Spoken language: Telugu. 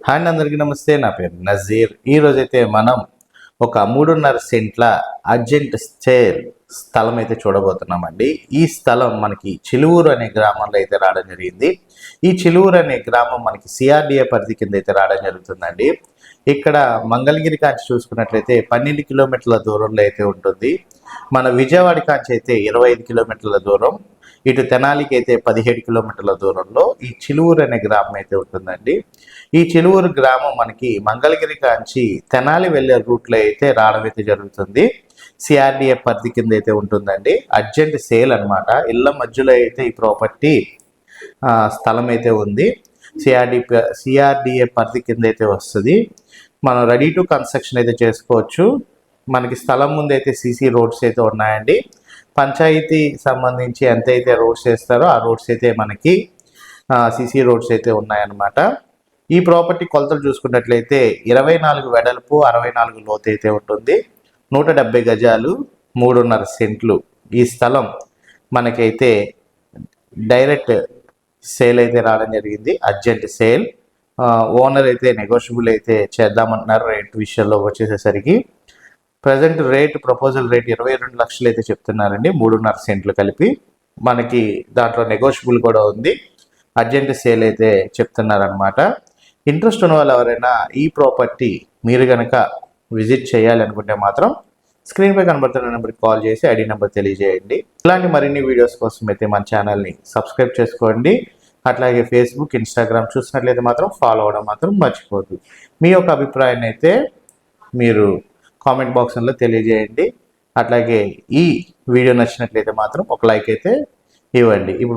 హాయ్ అందరికీ నమస్తే. నా పేరు నజీర్. ఈరోజైతే మనం ఒక 3.5 సెంట్ల అర్జెంట్ సేల్ స్థలం అయితే చూడబోతున్నామండి. ఈ స్థలం మనకి చిలువూరు అనే గ్రామంలో అయితే రావడం జరిగింది. ఈ చిలువూరు అనే గ్రామం మనకి సిఆర్డిఏ పరిధి కింద అయితే రావడం జరుగుతుందండి. ఇక్కడ మంగళగిరి కాంచి చూసుకున్నట్లయితే 12 కిలోమీటర్ల దూరంలో అయితే ఉంటుంది. మన విజయవాడ కాంచి అయితే 25 కిలోమీటర్ల దూరం, ఇటు తెనాలికి అయితే 17 కిలోమీటర్ల దూరంలో ఈ చిలువూరు అనే గ్రామం అయితే ఉంటుందండి. ఈ చిలువూరు గ్రామం మనకి మంగళగిరి కాంచి తెనాలి వెళ్ళే రూట్లో అయితే రావడం అయితే జరుగుతుంది. సిఆర్డిఏ పరిధి కింద అయితే ఉంటుందండి. అర్జెంట్ సేల్ అనమాట. ఇళ్ళ మధ్యలో అయితే ఈ ప్రాపర్టీ స్థలం అయితే ఉంది. సిఆర్డిఏ పరిధి కింద అయితే వస్తుంది. మనం రెడీ టు కన్స్ట్రక్షన్ అయితే చేసుకోవచ్చు. మనకి స్థలం ముందు అయితే సీసీ రోడ్స్ అయితే ఉన్నాయండి. పంచాయతీ సంబంధించి ఎంతైతే రోడ్స్ వేస్తారో ఆ రోడ్స్ అయితే మనకి సీసీ రోడ్స్ అయితే ఉన్నాయన్నమాట. ఈ ప్రాపర్టీ కొలతలు చూసుకున్నట్లయితే 24 వెడల్పు, 64 లోతు అయితే ఉంటుంది. 170 గజాలు, 3.5 సెంట్లు. ఈ స్థలం మనకైతే డైరెక్ట్ సేల్ అయితే రావడం జరిగింది. Urgent sale. ఓనర్ అయితే నెగోషియబుల్ అయితే చేద్దామంటున్నారు రేట్ విషయంలో వచ్చేసేసరికి. ప్రజెంట్ రేట్, ప్రపోజల్ రేట్ 22 లక్షలు అయితే చెప్తున్నారండి. 3.5 సెంట్లు కలిపి. మనకి దాంట్లో నెగోషియబుల్ కూడా ఉంది. అర్జెంట్ సేల్ అయితే చెప్తున్నారనమాట. ఇంట్రెస్ట్ ఉన్న వాళ్ళు ఎవరైనా ఈ ప్రాపర్టీ మీరు కనుక విజిట్ చేయాలి అనుకుంటే మాత్రం స్క్రీన్పై కనబడుతున్న నెంబర్కి కాల్ చేసి ఐడి నెంబర్ తెలియజేయండి. ఇలాంటి మరిన్ని వీడియోస్ కోసం అయితే మన ఛానల్ని సబ్స్క్రైబ్ చేసుకోండి. అట్లాగే ఫేస్బుక్, ఇన్స్టాగ్రామ్ చూసినట్లయితే మాత్రం ఫాలో అవ్వడం మాత్రం మర్చిపోద్దు. మీ యొక్క అభిప్రాయాన్ని అయితే మీరు కామెంట్ బాక్స్లో తెలియజేయండి. అట్లాగే ఈ వీడియో నచ్చినట్లయితే మాత్రం ఒక లైక్ అయితే ఇవ్వండి. ఇప్పుడు